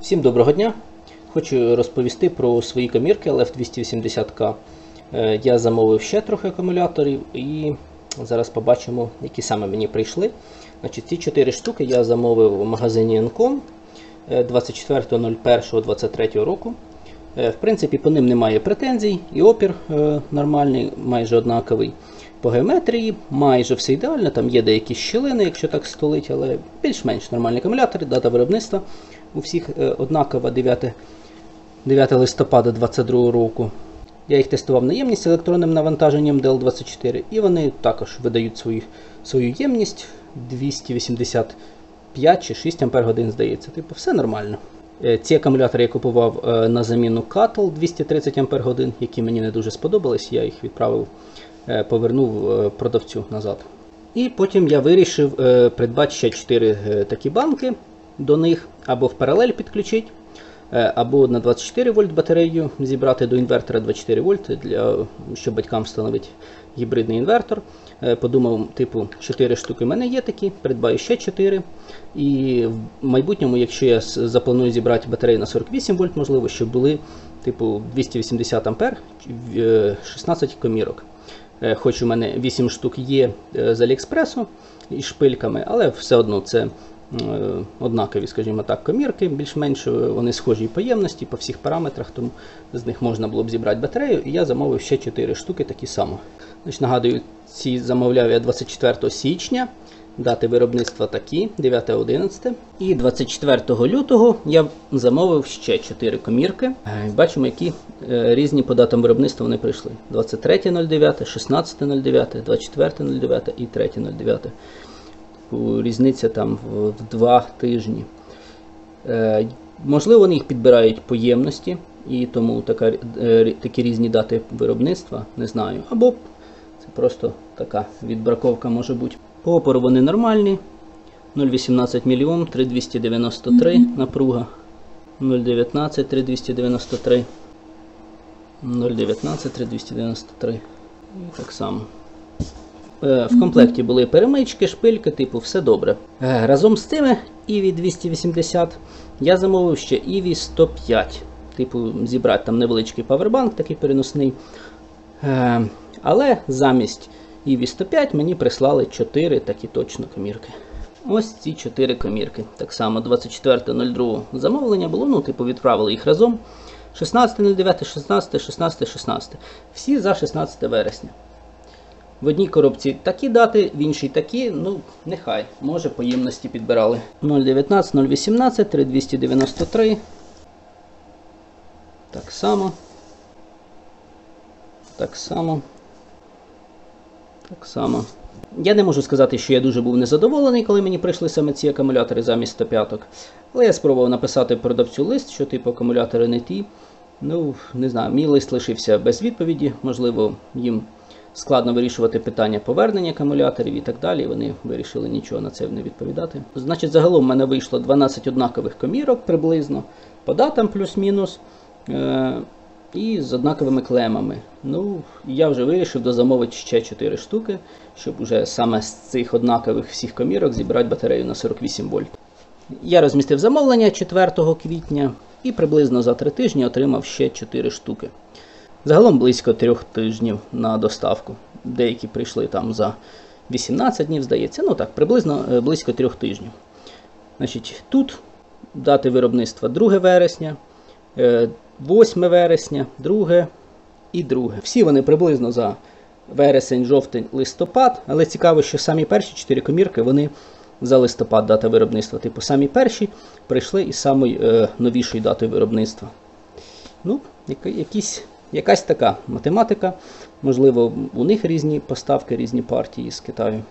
Всім доброго дня! Хочу розповісти про свої комірки LF280K. Я замовив ще трохи акумуляторів і зараз побачимо, які саме мені прийшли. Значить, ці 4 штуки я замовив в магазині Encom 24.01.23 року. В принципі, по ним немає претензій, і опір нормальний, майже однаковий. По геометрії майже все ідеально, там є деякі щілини, якщо так столить, але більш-менш нормальні акумулятори, дата виробництва у всіх однакова 9 листопада 2022 року. Я їх тестував на ємність електронним навантаженням DL24, і вони також видають свою ємність 285 чи 6 Ах, здається. Типу, все нормально. Ці акумулятори я купував на заміну Cattle 230 Ах, які мені не дуже сподобались, я їх повернув продавцю назад. І потім я вирішив придбати ще 4 такі банки до них, або в паралель підключити, або на 24 вольт батарею зібрати до інвертора 24 вольт, щоб батькам встановити гібридний інвертор. Подумав, типу, 4 штуки в мене є такі, придбаю ще 4. І в майбутньому, якщо я запланую зібрати батарею на 48 вольт, можливо, щоб були типу 280 ампер, 16 комірок. Хоч у мене 8 штук є з Аліекспресу із шпильками, але все одно це однакові, скажімо так, комірки, більш-менш вони схожі по ємності, по всіх параметрах, тому з них можна було б зібрати батарею, і я замовив ще 4 штуки такі само. Значить, нагадую, ці замовляв я 24 січня, дати виробництва такі, 9-11. І 24 лютого я замовив ще 4 комірки. Бачимо, які різні по датам виробництва вони прийшли. 23.09, 16.09, 24.09 і 3.09. Різниця там в 2 тижні. Можливо, вони їх підбирають по ємності, і тому такі різні дати виробництва, не знаю. Або це просто така відбраковка може бути. По опору вони нормальні. 0,18 мОм, 3293 напруга. 0,19, 3293. 0,19, 3293. І так само. В комплекті були перемички, шпильки, типу, все добре. Разом з цими EV 280 я замовив ще EV 105. Типу, зібрати там невеличкий павербанк, такий переносний. Але замість EV 105 мені прислали 4 такі точно комірки. Ось ці 4 комірки. Так само 24.02 замовлення було, ну, типу, відправили їх разом. 16.09, 16, 16, 16. Всі за 16 вересня. В одній коробці такі дати, в іншій такі, ну, нехай, може по ємності підбирали. 0,19, 0,18, 3293. Так само. Так само. Так само. Я не можу сказати, що я дуже був незадоволений, коли мені прийшли саме ці акумулятори замість 105-ок. Але я спробував написати продавцю лист, що типу акумулятори не ті. Ну, не знаю, мій лист лишився без відповіді. Можливо, їм складно вирішувати питання повернення акумуляторів і так далі. Вони вирішили нічого на це не відповідати. Значить, загалом в мене вийшло 12 однакових комірок приблизно, по датам плюс-мінус, і з однаковими клемами. Ну, я вже вирішив дозамовити ще 4 штуки, щоб уже саме з цих однакових всіх комірок зібрати батарею на 48 вольт. Я розмістив замовлення 4 квітня і приблизно за 3 тижні отримав ще 4 штуки. Загалом близько 3 тижнів на доставку. Деякі прийшли там за 18 днів, здається. Ну так, приблизно близько 3 тижнів. Значить, тут дати виробництва 2 вересня, 8 вересня, 2 і 2. Всі вони приблизно за вересень, жовтень, листопад. Але цікаво, що самі перші 4 комірки, вони за листопад дата виробництва. Типу, самі перші прийшли із самої новішої дати виробництва. Ну, якась така математика. Можливо, у них різні поставки, різні партії з Китаю.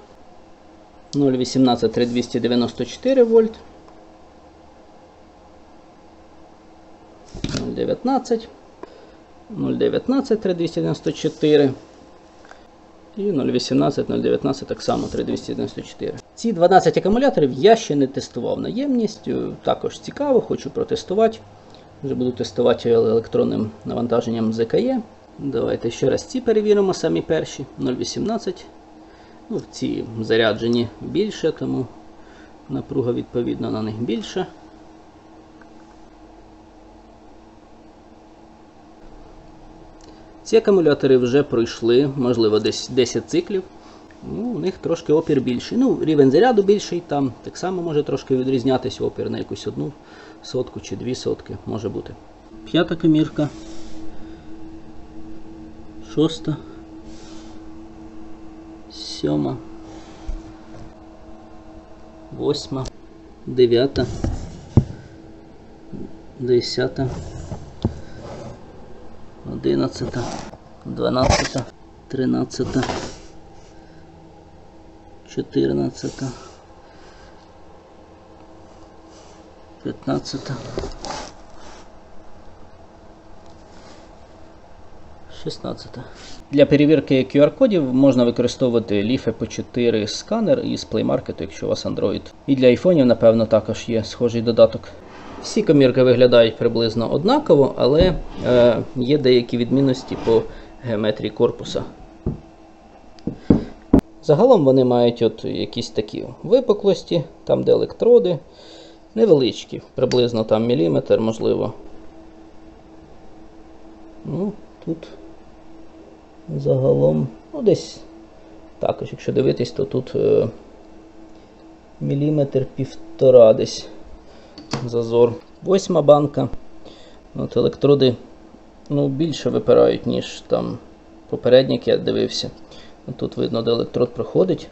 0,18, 3294 вольт. 0,19. 0,19, 3294. І 0,18, 0,19 так само 3294. Ці 12 акумуляторів я ще не тестував на ємність. Також цікаво, хочу протестувати. Вже буду тестувати електронним навантаженням ЗКЕ. Давайте ще раз ці перевіримо, самі перші. 0,18. Ну, ці заряджені більше, тому напруга відповідно на них більша. Ці акумулятори вже пройшли, можливо, десь 10 циклів. Ну, у них трошки опір більший. Ну, рівень заряду більший, там так само може трошки відрізнятися опір на якусь 1 сотку чи 2 сотки, може бути. 5-та комірка, 6-та, 7-та, 8-та, 9-та, 10-та, 11-та, 12-та, 13-та, 14-та, 15-та, 16-та. Для перевірки QR-кодів можна використовувати Leaf EP4 сканер із Play Market, якщо у вас Android. І для айфонів, напевно, також є схожий додаток. Всі комірки виглядають приблизно однаково, але є деякі відмінності по геометрії корпуса. Загалом вони мають от якісь такі випуклості, там де електроди, невеличкі, приблизно там міліметр, можливо. Ну, тут загалом, ну десь також, якщо дивитись, то тут міліметр 1,5 десь зазор. 8-ма банка. От електроди, ну, більше випирають, ніж там попередник я дивився. От тут видно, де електрод проходить.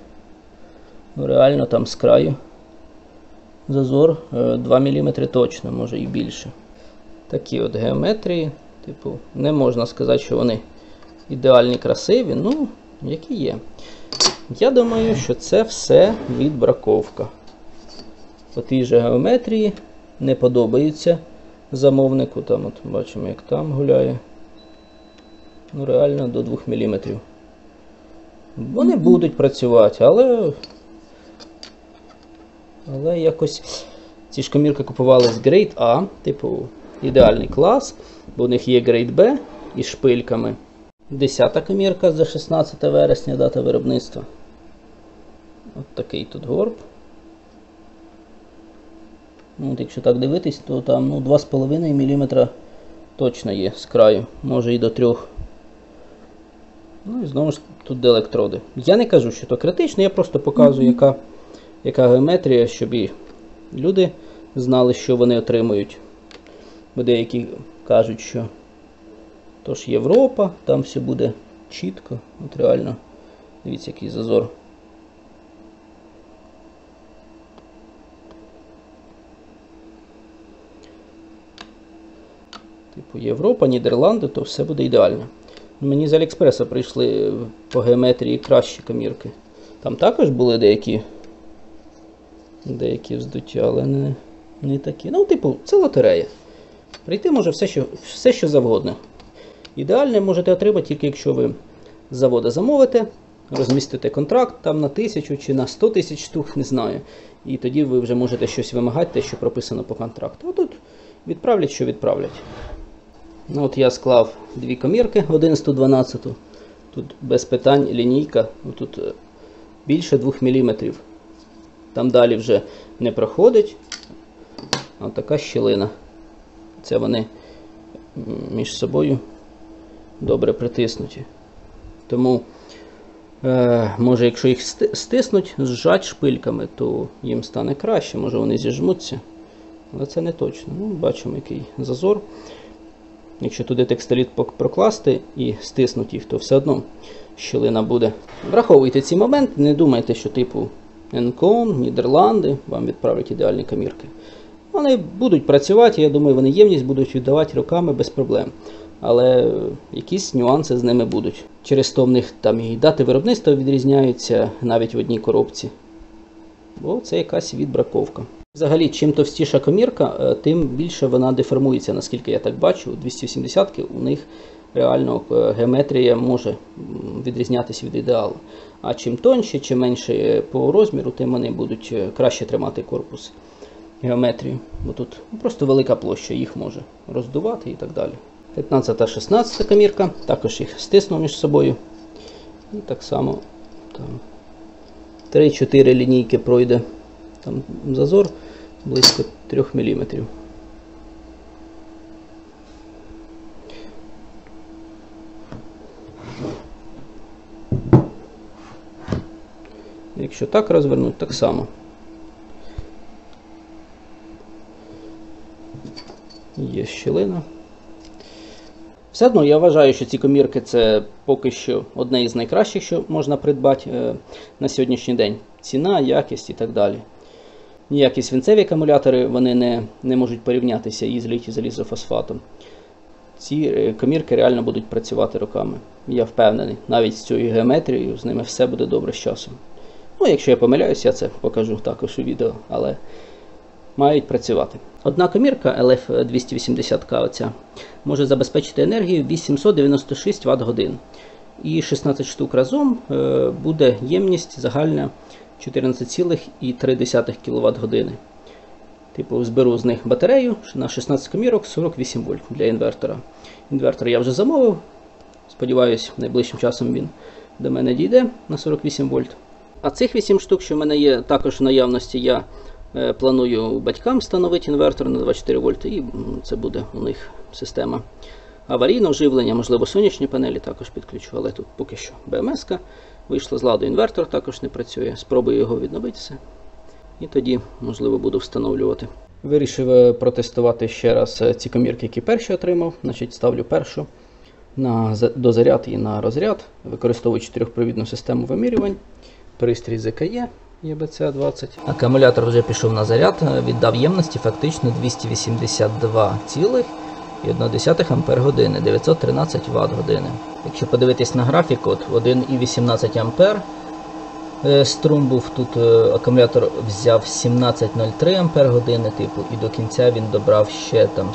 Ну, реально там з краю зазор 2 мм точно, може і більше. Такі от геометрії, типу, не можна сказати, що вони ідеальні, красиві, ну, які є. Я думаю, що це все відбраковка. По тій же геометрії не подобається замовнику. Там от бачимо, як там гуляє. Ну, реально до 2 мм. Вони будуть працювати, але якось ці ж комірки купували з Grade A, типу ідеальний клас, бо у них є Grade B із шпильками. 10-та комірка за 16 вересня, дата виробництва. От такий тут горб. От якщо так дивитись, то там, ну, 2,5 мм точно є з краю, може і до 3. Ну і знову ж тут де електроди. Я не кажу, що то критично, я просто показую, яка геометрія, щоб і люди знали, що вони отримують. Бо деякі кажуть, що то ж Європа, там все буде чітко. От реально, дивіться, який зазор. Типу Європа, Нідерланди, то все буде ідеально. Мені з Аліекспреса прийшли по геометрії кращі комірки. Там також були деякі вздуття, але не такі. Ну, типу, це лотерея. Прийти може все, що завгодно. Ідеальне можете отримати тільки якщо ви з заводу замовите, розмістите контракт там на 1000 чи на 100 000 штук, не знаю. І тоді ви вже можете щось вимагати, те, що прописано по контракту. А тут відправлять, що відправлять. Ну, от я склав 2 комірки, 11-12. Тут без питань лінійка. Тут більше 2 мм. Там далі вже не проходить. Ось така щілина. Це вони між собою добре притиснуті. Тому, може, якщо їх стиснуть, зжать шпильками, то їм стане краще. Може вони зіжмуться. Але це не точно. Ну, бачимо, який зазор. Якщо туди текстиліт прокласти і стиснути їх, то все одно щілина буде. Враховуйте ці моменти, не думайте, що типу Encon, Нідерланди вам відправлять ідеальні комірки. Вони будуть працювати, я думаю, вони ємність будуть віддавати роками без проблем. Але якісь нюанси з ними будуть. Через то в них там і дати виробництва відрізняються навіть в одній коробці. Бо це якась відбраковка. Взагалі, чим товстіша комірка, тим більше вона деформується, наскільки я так бачу. 270-ки у них реально геометрія може відрізнятися від ідеалу. А чим тоньше, чим менше по розміру, тим вони будуть краще тримати корпус, геометрію. Бо тут просто велика площа, їх може роздувати і так далі. 15-16 комірка, також їх стиснув між собою. І так само там 3-4 лінійки пройде. Там зазор близько 3 мм. Якщо так розвернути, так само. Є щілина. Все одно я вважаю, що ці комірки це поки що одне із найкращих, що можна придбати на сьогоднішній день. Ціна, якість і так далі. Ніякі свинцеві акумулятори вони не можуть порівнятися із літій-залізофосфатом. Ці комірки реально будуть працювати роками. Я впевнений, навіть з цією геометрією з ними все буде добре з часом. Ну, якщо я помиляюсь, я це покажу також у відео, але мають працювати. Одна комірка LF280K оця, може забезпечити енергію 896 Вт-годин. І 16 штук разом буде ємність загальна 14,3 кВт-години. Типу, зберу з них батарею на 16 комірок 48 вольт для інвертора. Інвертор я вже замовив. Сподіваюсь, найближчим часом він до мене дійде на 48 вольт. А цих 8 штук, що в мене є також в наявності, я планую батькам встановити інвертор на 24 вольти, і це буде у них система аварійного живлення, можливо, сонячні панелі також підключу, але тут поки що БМС-ка. Вийшла з ладу, інвертор також не працює. Спробую його відновити все. І тоді, можливо, буду встановлювати. Вирішив протестувати ще раз ці комірки, які перші отримав. Значить, ставлю першу на дозаряд і на розряд. Використовую 4-провідну систему вимірювань. Пристрій ЗКЕ EBC20. Акумулятор вже пішов на заряд, віддав ємності фактично 282,1 Ампер-години, 913 Вт-години. Якщо подивитись на графік, от 1,18 А струм був тут, акумулятор взяв 17,03 Ампер-години, типу, і до кінця він добрав ще там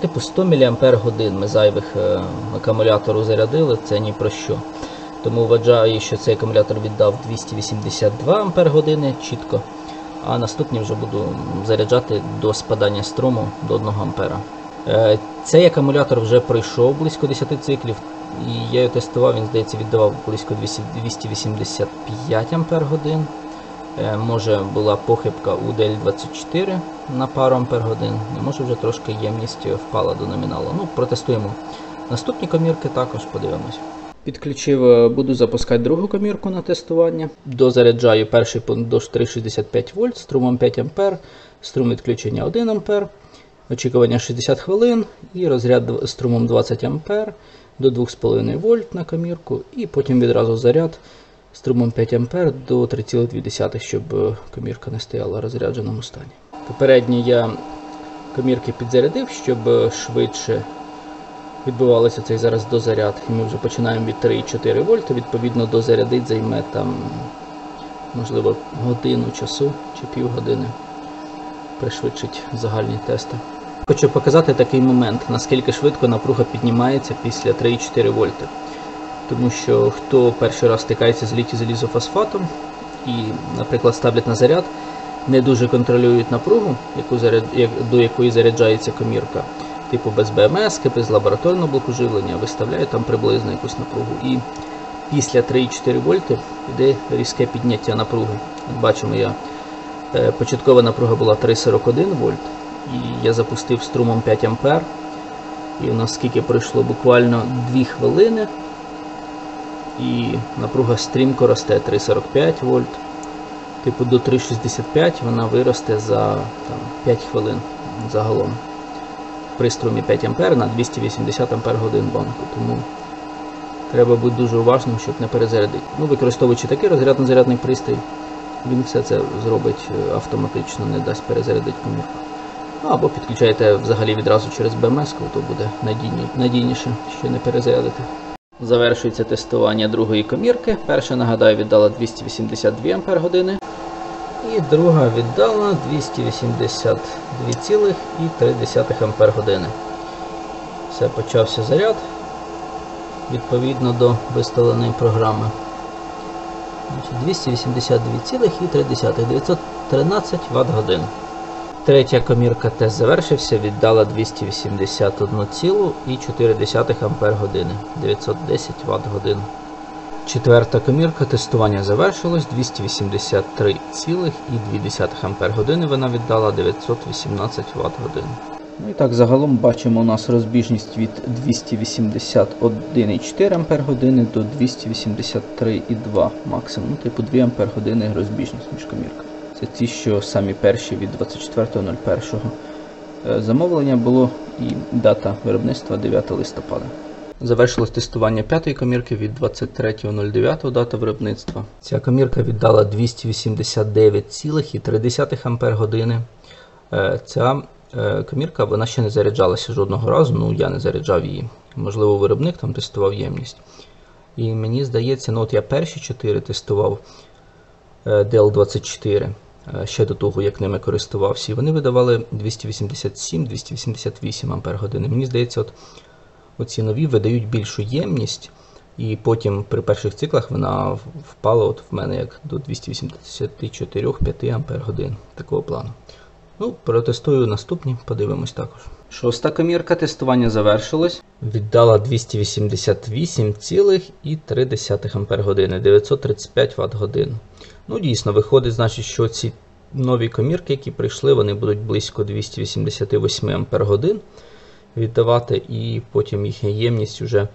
типу 100 мАч ми зайвих акумулятору зарядили, це ні про що. Тому вважаю, що цей акумулятор віддав 282 Ампер-години чітко, а наступні вже буду заряджати до спадання струму до 1 Ампера. Цей акумулятор вже пройшов близько 10 циклів, і я його тестував, він, здається, віддавав близько 285 Ампер-годин. Може була похибка у DL24 на пару Ампер-годин, і може вже трошки ємність впала до номіналу. Ну, протестуємо наступні комірки, також подивимось. Підключив, буду запускати другу комірку на тестування. Дозаряджаю перший пункт до 365 вольт, струмом 5 А, струм відключення 1 А, очікування 60 хвилин і розряд струмом 20 А до 2,5 вольт на комірку, і потім відразу заряд струмом 5 А до 3,2, щоб комірка не стояла в розрядженому стані. Попередньо я комірки підзарядив, щоб швидше відбувалося цей зараз дозаряд. І ми вже починаємо від 3,4 вольта, відповідно дозарядить займе там, можливо, годину часу чи півгодини. Пришвидшить загальні тести. Хочу показати такий момент, наскільки швидко напруга піднімається після 3,4 вольта. Тому що хто перший раз стикається з літій-залізофосфатом і, наприклад, ставлять на заряд, не дуже контролюють напругу, до якої заряджається комірка. Типу без БМС, без лабораторного блоку живлення, виставляють там приблизно якусь напругу. І після 3,4 вольти йде різке підняття напруги. От бачимо, початкова напруга була 3,41 вольт. І я запустив струмом 5 А. І у нас скільки пройшло? Буквально 2 хвилини. І напруга стрімко росте 3,45 вольт. Типу до 3,65 вона виросте за 5 хвилин загалом. При струмі 5 А на 280 Ампер-годин банку. Тому треба бути дуже уважним, щоб не перезарядити. Ну, використовуючи такий розрядно-зарядний пристрій, він все це зробить автоматично, не дасть перезарядити комірку. Ну, або підключаєте взагалі відразу через БМС-ку, то буде надійніше, що не перезарядити. Завершується тестування другої комірки. Перша, нагадаю, віддала 282 Ампер-години. І друга віддала 282,3 Ампер-години. Все, почався заряд, відповідно до виставленої програми. 282,3, 913 Вт-годин. Третя комірка тест завершився, віддала 281,4 Ампер-години, 910 Вт-годин. Четверта комірка тестування завершилось, 283,2 Ампер-години вона віддала, 918 Вт-годин. Ну і так, загалом бачимо у нас розбіжність від 281,4 Ампер години до 283,2 максимум. Ну, типу 2 Ампер години розбіжність між комірками. Це ті, що самі перші від 24.01. Замовлення було і дата виробництва 9 листопада. Завершилось тестування п'ятої комірки від 23.09 дата виробництва. Ця комірка віддала 289,3 Ампер години. Ця комірка, вона ще не заряджалася жодного разу, ну я не заряджав її. Можливо, виробник там тестував ємність. І мені здається, ну от я перші 4 тестував DL24, ще до того, як ними користувався, і вони видавали 287-288 Ампер години. Мені здається, от оці нові видають більшу ємність, і потім при перших циклах вона впала от в мене як до 284-5 Ампер годин такого плану. Ну, протестую наступні, подивимось також. Шоста комірка тестування завершилось. Віддала 288,3 Ампер години, 935 Вт годин. Ну, дійсно, виходить, значить, що ці нові комірки, які прийшли, вони будуть близько 288 Ампер годин віддавати, і потім їхня ємність вже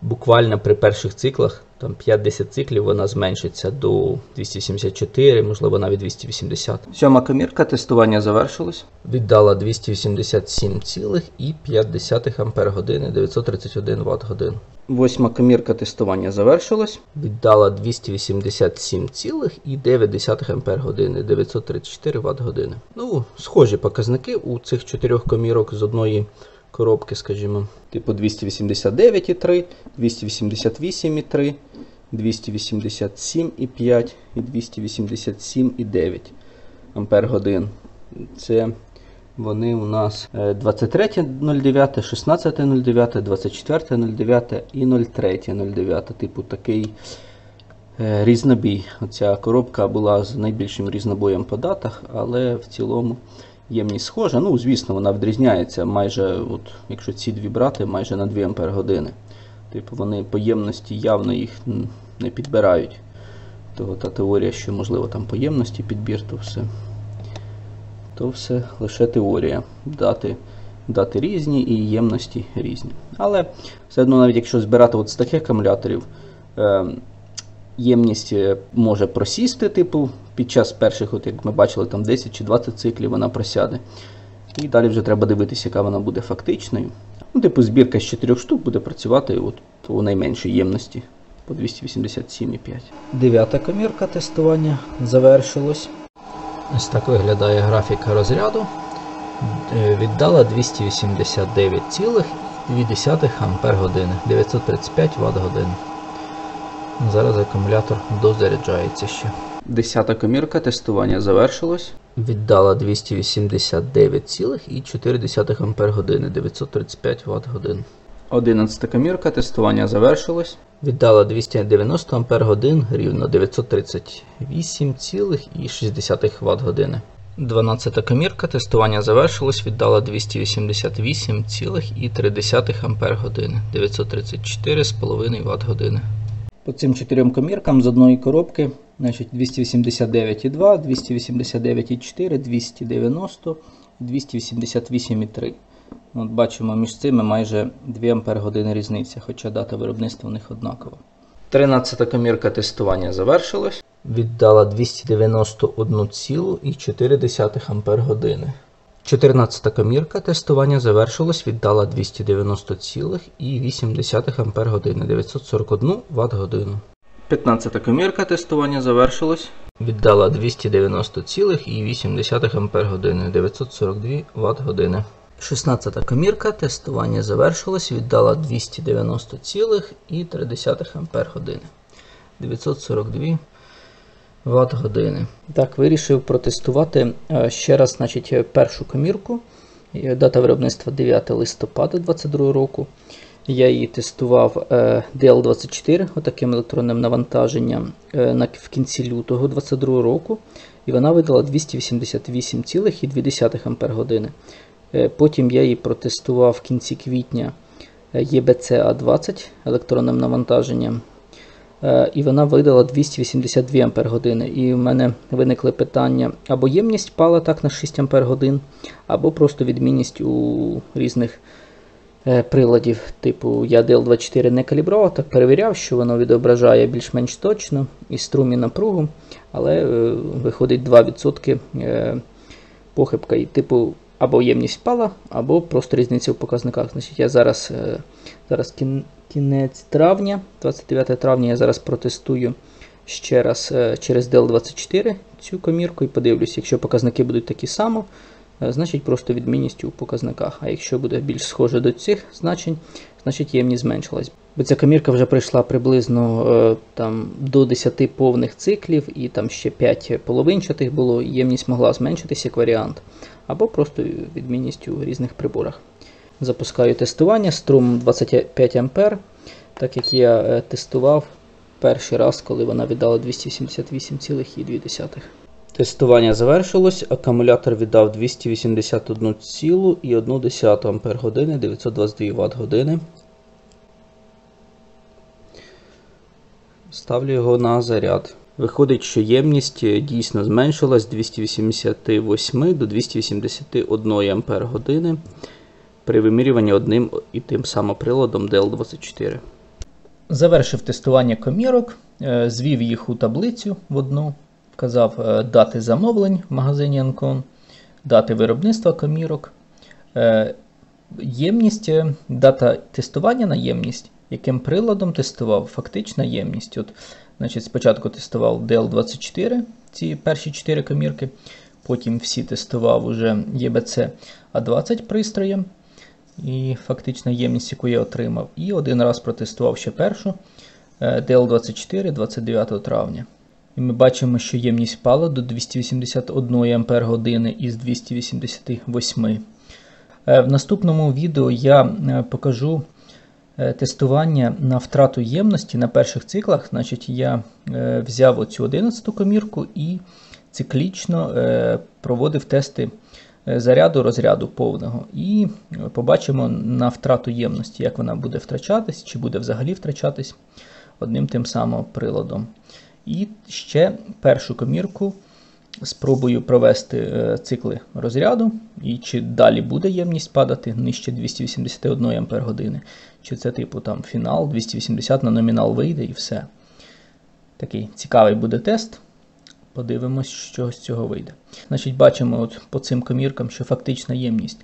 буквально при перших циклах, там 5-10 циклів, вона зменшиться до 274, можливо навіть 280. Сьома комірка тестування завершилось. Віддала 287,5 Ампер години, 931 Вт годин. Восьма комірка тестування завершилось. Віддала 287,9 Ампер години, 934 Вт години. Ну, схожі показники у цих 4 комірок з одної коробки, скажімо. Типу 289,3, 288,3, 287,5 і 287,9 Ампер годин. Це вони у нас 23.09, 16.09, 24.09 і 03.09. Типу такий різнобій. Оця коробка була з найбільшим різнобоєм по датах, але в цілому ємність схожа. Ну, звісно, вона відрізняється майже, от, якщо ці дві брати, майже на 2 Ампер години. Типу вони по ємності явно їх не підбирають. Того та теорія, що можливо там по ємності підбір, то все лише теорія. Дати різні і ємності різні. Але все одно, навіть якщо збирати от з таких акумуляторів, ємність може просісти, типу, під час перших, от як ми бачили, там 10 чи 20 циклів вона просяде. І далі вже треба дивитися, яка вона буде фактичною. Ну, типу, збірка з 4 штук буде працювати от у найменшій ємності по 287,5. Дев'ята комірка тестування завершилось. Ось так виглядає графіка розряду. Віддала 289,2 Ампер години, 935 Вт годин. Зараз акумулятор дозаряджається ще. 10-та комірка тестування завершилось. Віддала 289,4 Ампер години, 935 Вт годин. 11-та комірка тестування завершилось. Віддала 290 Ампер годин, рівно 938,6 Вт години. 12-та комірка тестування завершилось. Віддала 288,3 Ампер години, 934,5 Вт години. По цим 4 коміркам з одної коробки, значить 289,2, 289,4, 290, 288,3. От бачимо між цими майже 2 Ампер години різниця, хоча дата виробництва у них однакова. 13-та комірка тестування завершилась. Віддала 291,4 Ампер години. 14-та комірка тестування завершилось, віддала 290,8 Ампер години, 941 Вт годину. 15-та комірка тестування завершилось. Віддала 290,8 Ампер години, 942 Вт години. 16-та комірка тестування завершилось, віддала 290,3 Ампер години, 942 Вт години. Так, вирішив протестувати ще раз, значить, першу комірку. Дата виробництва 9 листопада 2022 року. Я її тестував DL24 отаким електронним навантаженням в кінці лютого 2022 року. І вона видала 288,2 Ампер години. Потім я її протестував в кінці квітня EBC-A20 електронним навантаженням і вона видала 282 Ах. І в мене виникли питання, або ємність впала так на 6 Ах, або просто відмінність у різних приладів. Типу я DL24 не калібрував, так перевіряв, що воно відображає більш-менш точно і струм, і напругу, але виходить 2% похибка. І типу або ємність впала, або просто різниця в показниках. Значить, я зараз кінець травня, 29 травня, я зараз протестую ще раз через DL24 цю комірку і подивлюсь, якщо показники будуть такі само, значить просто відмінність у показниках. А якщо буде більш схоже до цих значень, значить ємність зменшилась. Бо ця комірка вже пройшла приблизно до 10 повних циклів, і там ще 5 половинчатих було, ємність могла зменшитися як варіант. Або просто відмінність у різних приборах. Запускаю тестування, струм 25 А, так як я тестував перший раз, коли вона віддала 278,2. Тестування завершилось, акумулятор віддав 281,1 Ах, 922 Вт-години. Ставлю його на заряд. Виходить, що ємність дійсно зменшилась з 288 до 281 Ах при вимірюванні одним і тим самим приладом DL24. Завершив тестування комірок, звів їх у таблицю в одну, вказав дати замовлень в магазині Ancon, дати виробництва комірок, ємність, дата тестування на ємність, яким приладом тестував, фактична ємність. Значить, спочатку тестував DL24, ці перші 4 комірки, потім всі тестував уже EBC A20 пристроєм, і фактична ємність, яку я отримав. І один раз протестував ще першу DL24 29 травня. І ми бачимо, що ємність впала до 281 Ах із 288. В наступному відео я покажу тестування на втрату ємності на перших циклах. Значить, я взяв оцю 11-ту комірку і циклічно проводив тести заряду-розряду повного. І побачимо на втрату ємності, як вона буде втрачатись, чи буде взагалі втрачатись одним тим самим приладом. І ще першу комірку спробую провести цикли розряду, і чи далі буде ємність падати нижче 281 Ах, чи це типу там фінал, 280 на номінал вийде і все. Такий цікавий буде тест. Подивимось, що з цього вийде. Значить, бачимо по цим коміркам, що фактична ємність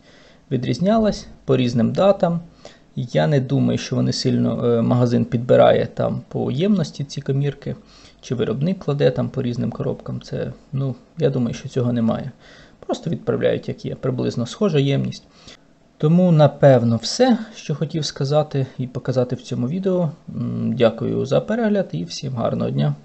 відрізнялась по різним датам. Я не думаю, що вони сильно магазин підбирає там по ємності ці комірки, чи виробник кладе там по різним коробкам. Це, я думаю, що цього немає. Просто відправляють, як є, приблизно схожа ємність. Тому, напевно, все, що хотів сказати і показати в цьому відео. Дякую за перегляд і всім гарного дня.